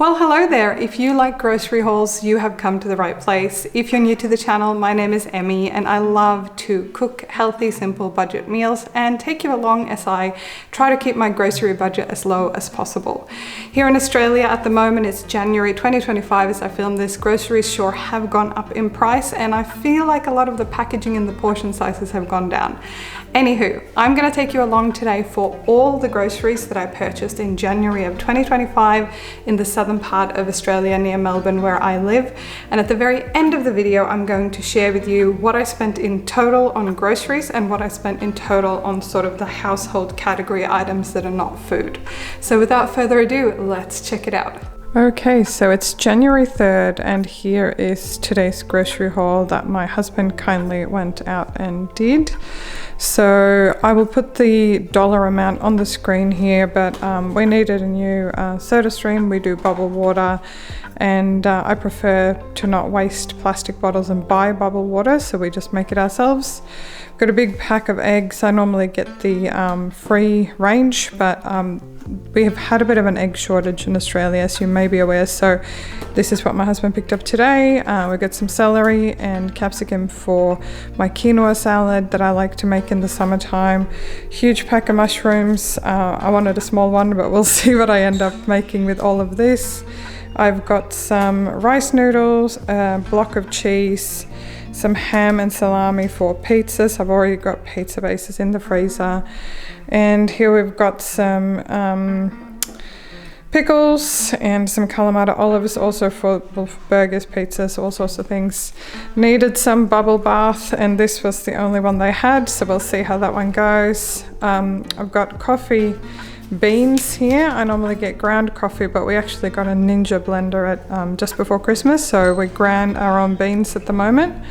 Well, hello there. If you like grocery hauls, you have come to the right place. If you're new to the channel, my name is Emmy and I love to cook healthy, simple budget meals and take you along as I try to keep my grocery budget as low as possible. Here in Australia at the moment, it's January 2025 as I film this. Groceries sure have gone up in price and I feel like a lot of the packaging and the portion sizes have gone down. Anywho, I'm going to take you along today for all the groceries that I purchased in January of 2025 in the southern part of Australia near Melbourne where I live. And at the very end of the video, I'm going to share with you what I spent in total on groceries and what I spent in total on sort of the household category items that are not food. So without further ado, let's check it out. Okay, so it's January 3rd and here is today's grocery haul that my husband kindly went out and did. So I will put the dollar amount on the screen here, but we needed a new soda stream. We do bubble water and I prefer to not waste plastic bottles and buy bubble water, so we just make it ourselves. Got a big pack of eggs. I normally get the free range, but we have had a bit of an egg shortage in Australia, as you may be aware, so this is what my husband picked up today. We got some celery and capsicum for my quinoa salad that I like to make in the summertime. Huge pack of mushrooms. I wanted a small one, but we'll see what I end up making with all of this. I've got some rice noodles, a block of cheese, some ham and salami for pizzas. I've already got pizza bases in the freezer. And here we've got some pickles and some Kalamata olives also for burgers, pizzas, all sorts of things. Needed some bubble bath and this was the only one they had, so we'll see how that one goes. I've got coffee beans here. I normally get ground coffee, but we actually got a Ninja blender at just before Christmas, so we ground our own beans at the moment.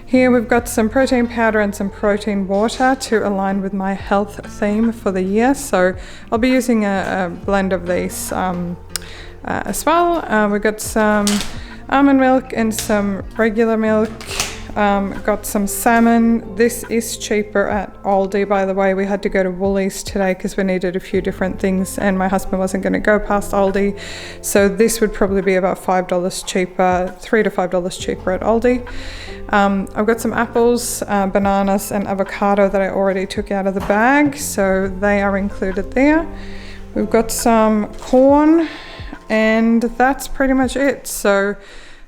Here we've got some protein powder and some protein water to align with my health theme for the year, so I'll be using a blend of these as well. We've got some almond milk and some regular milk. Got some salmon. This is cheaper at ALDI, by the way. We had to go to Woolies today because we needed a few different things and my husband wasn't going to go past ALDI, so this would probably be about $5 cheaper, $3 to $5 cheaper at ALDI. I've got some apples, bananas and avocado that I already took out of the bag, so they are included there. We've got some corn and that's pretty much it. So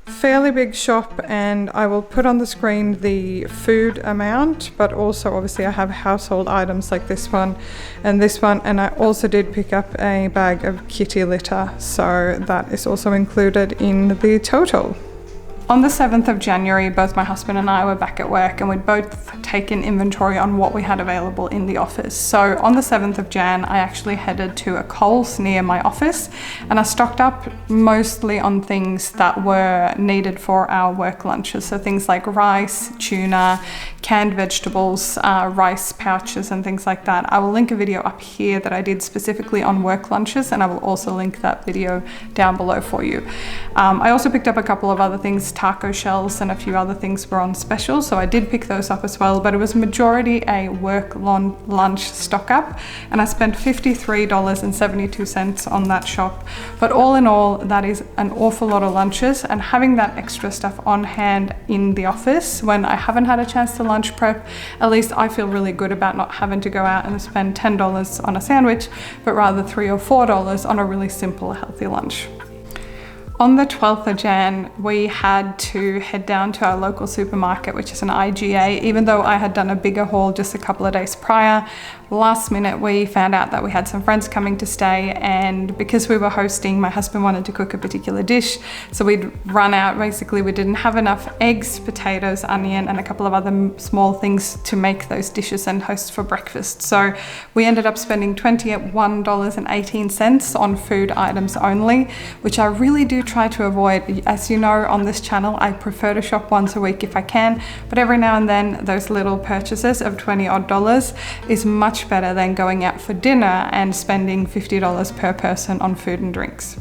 fairly big shop, and I will put on the screen the food amount, but also obviously I have household items like this one, and I also did pick up a bag of kitty litter, so that is also included in the total. On the 7th of January, both my husband and I were back at work and we'd both taken inventory on what we had available in the office. So on the 7th of Jan, I actually headed to a Coles near my office and I stocked up mostly on things that were needed for our work lunches. So things like rice, tuna, canned vegetables, rice pouches and things like that. I will link a video up here that I did specifically on work lunches, and I will also link that video down below for you. I also picked up a couple of other things. Taco shells and a few other things were on special, so I did pick those up as well, but it was majority a work lunch stock up, and I spent $53.72 on that shop. But all in all, that is an awful lot of lunches, and having that extra stuff on hand in the office when I haven't had a chance to lunch prep, at least I feel really good about not having to go out and spend $10 on a sandwich, but rather $3 or $4 on a really simple, healthy lunch. On the 12th of Jan, we had to head down to our local supermarket, which is an IGA, even though I had done a bigger haul just a couple of days prior. Last minute, we found out that we had some friends coming to stay, and because we were hosting, my husband wanted to cook a particular dish, so we'd run out. Basically, we didn't have enough eggs, potatoes, onion, and a couple of other small things to make those dishes and host for breakfast. So we ended up spending $21.18 on food items only, which I really do try to avoid. As you know, on this channel, I prefer to shop once a week if I can, but every now and then those little purchases of $20 odd is much better than going out for dinner and spending $50 per person on food and drinks.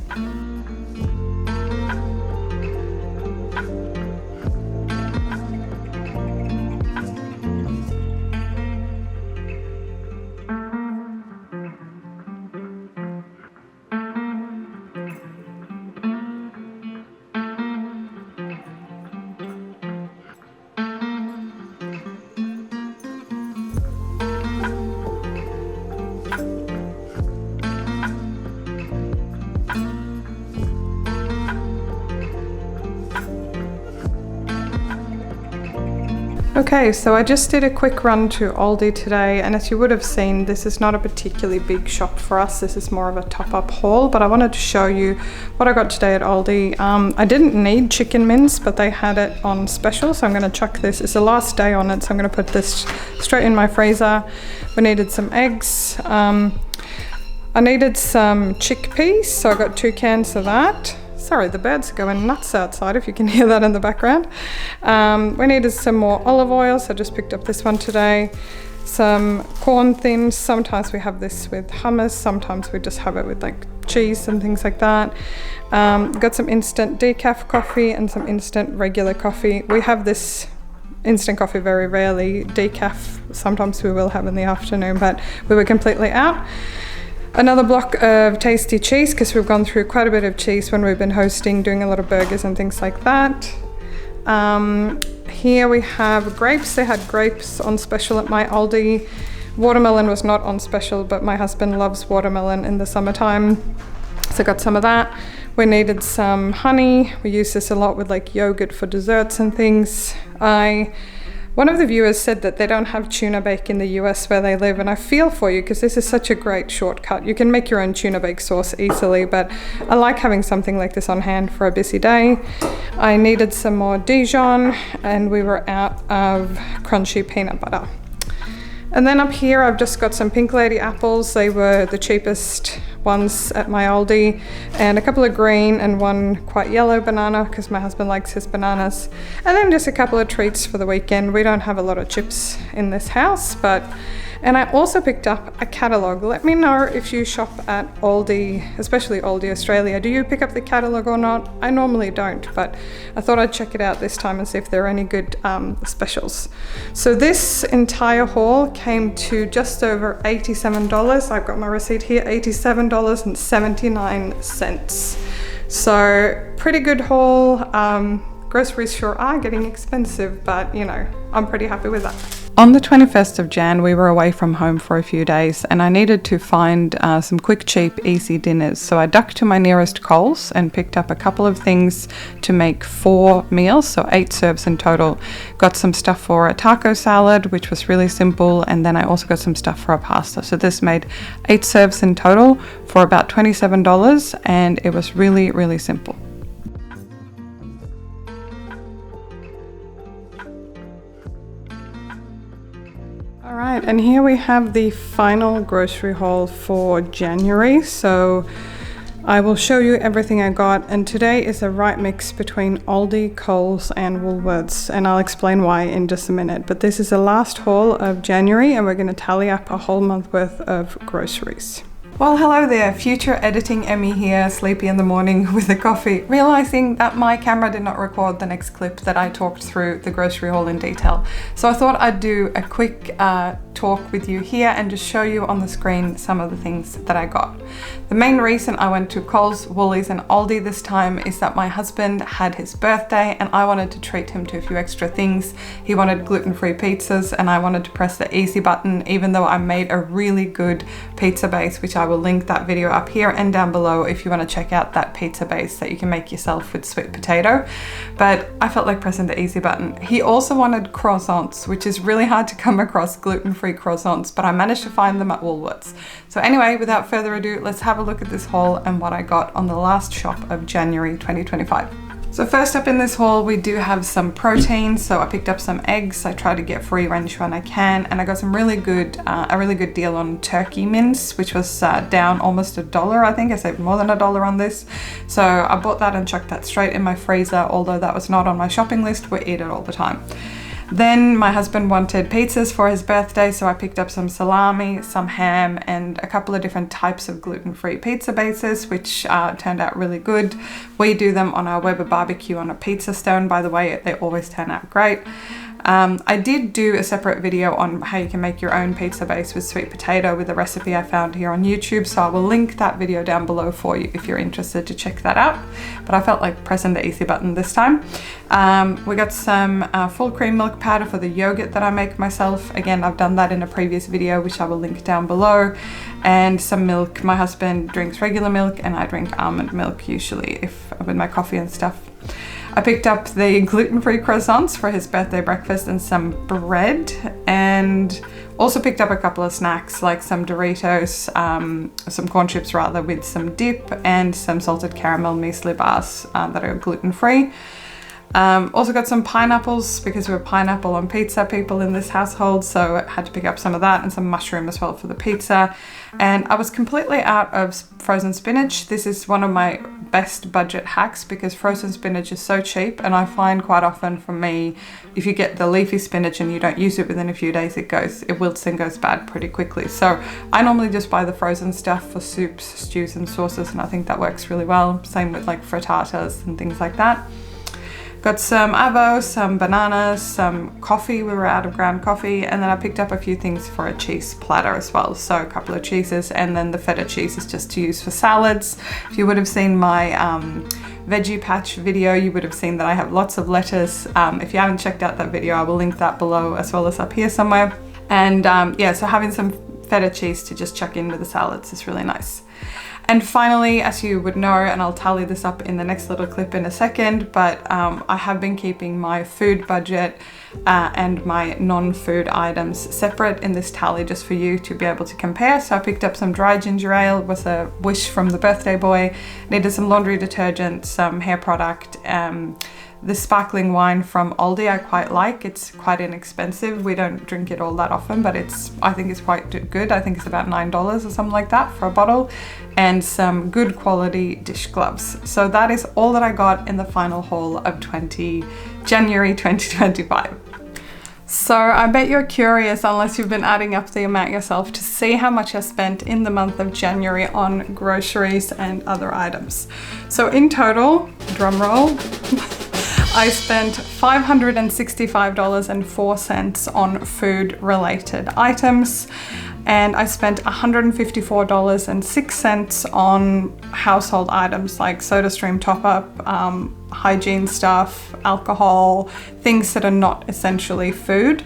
Okay, so I just did a quick run to Aldi today, and as you would have seen, this is not a particularly big shop for us. This is more of a top-up haul, but I wanted to show you what I got today at Aldi. I didn't need chicken mince, but they had it on special, so I'm going to chuck this. It's the last day on it, so I'm going to put this straight in my freezer. We needed some eggs. I needed some chickpeas, so I got 2 cans of that. Sorry, the birds are going nuts outside, if you can hear that in the background. We needed some more olive oil, so I just picked up this one today. Some corn thins. Sometimes we have this with hummus, sometimes we just have it with like cheese and things like that. Got some instant decaf coffee and some instant regular coffee. We have this instant coffee very rarely. Decaf sometimes we will have in the afternoon, but we were completely out. Another block of tasty cheese, because we've gone through quite a bit of cheese when we've been hosting, doing a lot of burgers and things like that. Here we have grapes. They had grapes on special at my Aldi. Watermelon was not on special, but my husband loves watermelon in the summertime, so I got some of that. We needed some honey. We use this a lot with like yogurt for desserts and things. One of the viewers said that they don't have tuna bake in the US where they live, and I feel for you because this is such a great shortcut. You can make your own tuna bake sauce easily, but I like having something like this on hand for a busy day. I needed some more Dijon, and we were out of crunchy peanut butter. And then up here I've just got some Pink Lady apples. They were the cheapest ones at my Aldi, and a couple of green and one quite yellow banana because my husband likes his bananas. And then just a couple of treats for the weekend. We don't have a lot of chips in this house, and I also picked up a catalogue. Let me know if you shop at Aldi, especially Aldi Australia. Do you pick up the catalogue or not? I normally don't, but I thought I'd check it out this time and see if there are any good specials. So this entire haul came to just over $87. I've got my receipt here, $87.79. So pretty good haul. Groceries sure are getting expensive, but you know, I'm pretty happy with that. On the 21st of Jan, we were away from home for a few days, and I needed to find some quick, cheap, easy dinners. So I ducked to my nearest Coles and picked up a couple of things to make 4 meals, so 8 serves in total. Got some stuff for a taco salad, which was really simple, and then I also got some stuff for a pasta. So this made 8 serves in total for about $27, and it was really, really simple. Alright, and here we have the final grocery haul for January. So I will show you everything I got, and today is a right mix between Aldi, Coles and Woolworths, and I'll explain why in just a minute. But this is the last haul of January, and we're going to tally up a whole month worth of groceries. Well, hello there, future editing Emmy here, sleepy in the morning with a coffee, realizing that my camera did not record the next clip that I talked through the grocery haul in detail. So I thought I'd do a quick talk with you here and just show you on the screen some of the things that I got. The main reason I went to Coles, Woolies and Aldi this time is that my husband had his birthday and I wanted to treat him to a few extra things. He wanted gluten-free pizzas and I wanted to press the easy button, even though I made a really good pizza base, which I will link that video up here and down below if you want to check out that pizza base that you can make yourself with sweet potato. But I felt like pressing the easy button. He also wanted croissants, which is really hard to come across gluten-free croissants, but I managed to find them at Woolworths. So anyway, without further ado, let's have a look at this haul and what I got on the last shop of January 2025. So first up in this haul, we do have some protein. So I picked up some eggs. I try to get free range when I can, and I got some a really good deal on turkey mince, which was down almost $1. I think I saved more than $1 on this. So I bought that and chucked that straight in my freezer, although that was not on my shopping list. We eat it all the time. Then my husband wanted pizzas for his birthday, so I picked up some salami, some ham, and a couple of different types of gluten-free pizza bases, which turned out really good. We do them on our Weber barbecue on a pizza stone, by the way. They always turn out great. I did do a separate video on how you can make your own pizza base with sweet potato with a recipe I found here on YouTube, so I will link that video down below for you if you're interested to check that out. But I felt like pressing the easy button this time. We got some full cream milk powder for the yogurt that I make myself. Again, I've done that in a previous video, which I will link down below. And some milk. My husband drinks regular milk and I drink almond milk usually with my coffee and stuff. I picked up the gluten-free croissants for his birthday breakfast and some bread, and also picked up a couple of snacks like some Doritos, some corn chips rather, with some dip, and some salted caramel muesli bars that are gluten-free. Also got some pineapples because we're pineapple on pizza people in this household, so I had to pick up some of that, and some mushroom as well for the pizza. And I was completely out of frozen spinach. This is one of my best budget hacks because frozen spinach is so cheap, and I find quite often for me, if you get the leafy spinach and you don't use it within a few days, it wilts and goes bad pretty quickly. So I normally just buy the frozen stuff for soups, stews and sauces, and I think that works really well. Same with like frittatas and things like that. Got some avo, some bananas, some coffee. We were out of ground coffee, and then I picked up a few things for a cheese platter as well. So a couple of cheeses, and then the feta cheese is just to use for salads. If you would have seen my veggie patch video, you would have seen that I have lots of lettuce. If you haven't checked out that video, I will link that below as well as up here somewhere. And yeah, so having some feta cheese to just chuck into the salads is really nice. And finally, as you would know, and I'll tally this up in the next little clip in a second, but I have been keeping my food budget and my non-food items separate in this tally just for you to be able to compare. So I picked up some dry ginger ale, was a wish from the birthday boy, needed some laundry detergent, some hair product, the sparkling wine from ALDI I quite like. It's quite inexpensive. We don't drink it all that often, but I think it's quite good. I think it's about $9 or something like that for a bottle, and some good quality dish gloves. So that is all that I got in the final haul of January 2025. So I bet you're curious, unless you've been adding up the amount yourself, to see how much I spent in the month of January on groceries and other items. So in total, drum roll, I spent $565.04 on food related items, and I spent $154.06 on household items like SodaStream top up, hygiene stuff, alcohol, things that are not essentially food.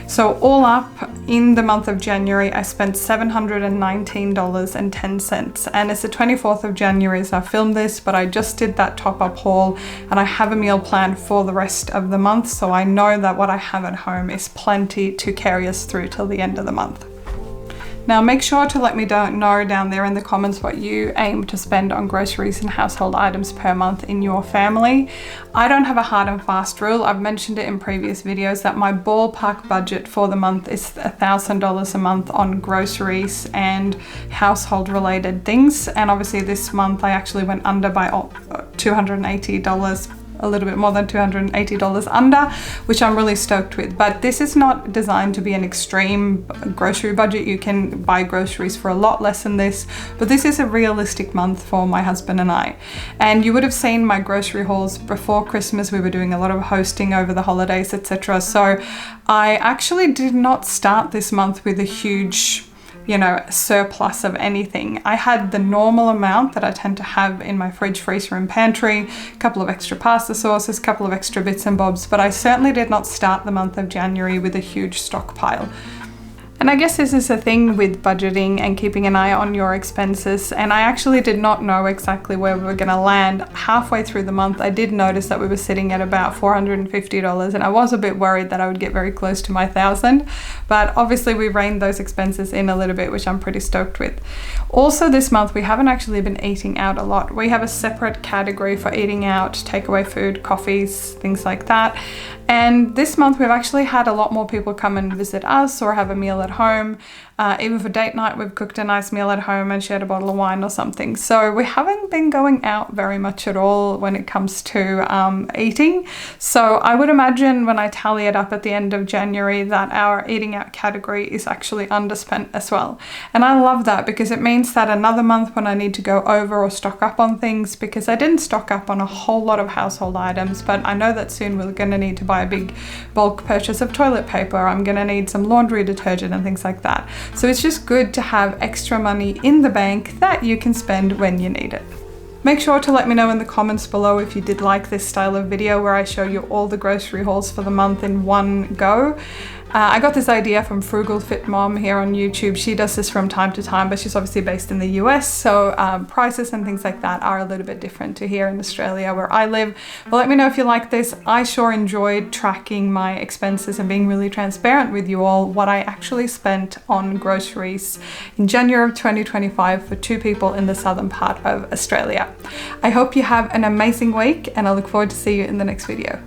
So all up in the month of January, I spent $719.10. And it's the 24th of January as I filmed this, but I just did that top up haul, and I have a meal plan for the rest of the month. So I know that what I have at home is plenty to carry us through till the end of the month. Now make sure to let me know down there in the comments what you aim to spend on groceries and household items per month in your family. I don't have a hard and fast rule. I've mentioned it in previous videos that my ballpark budget for the month is $1,000 a month on groceries and household related things. And obviously this month I actually went under by $280, a little bit more than $280 under, which I'm really stoked with. But this is not designed to be an extreme grocery budget. You can buy groceries for a lot less than this, but this is a realistic month for my husband and I. And you would have seen my grocery hauls before Christmas. We were doing a lot of hosting over the holidays, etc. So I actually did not start this month with a huge surplus of anything. I had the normal amount that I tend to have in my fridge, freezer and pantry, a couple of extra pasta sauces, a couple of extra bits and bobs, but I certainly did not start the month of January with a huge stockpile. And I guess this is a thing with budgeting and keeping an eye on your expenses. And I actually did not know exactly where we were going to land. Halfway through the month, I did notice that we were sitting at about $450, and I was a bit worried that I would get very close to my $1,000. But obviously we reined those expenses in a little bit, which I'm pretty stoked with. Also this month, we haven't actually been eating out a lot. We have a separate category for eating out, takeaway food, coffees, things like that. And this month we've actually had a lot more people come and visit us or have a meal at home. Even for date night, we've cooked a nice meal at home and shared a bottle of wine or something. So we haven't been going out very much at all when it comes to eating. So I would imagine when I tally it up at the end of January that our eating out category is actually underspent as well. And I love that because it means that another month when I need to go over or stock up on things, because I didn't stock up on a whole lot of household items, but I know that soon we're going to need to buy a big bulk purchase of toilet paper. I'm going to need some laundry detergent and things like that. So it's just good to have extra money in the bank that you can spend when you need it. Make sure to let me know in the comments below if you did like this style of video where I show you all the grocery hauls for the month in one go. I got this idea from Frugal Fit Mom here on YouTube. She does this from time to time, but she's obviously based in the US, so prices and things like that are a little bit different to here in Australia where I live. But let me know if you like this. I sure enjoyed tracking my expenses and being really transparent with you all what I actually spent on groceries in January of 2025 for 2 people in the southern part of Australia. I hope you have an amazing week, and I look forward to see you in the next video.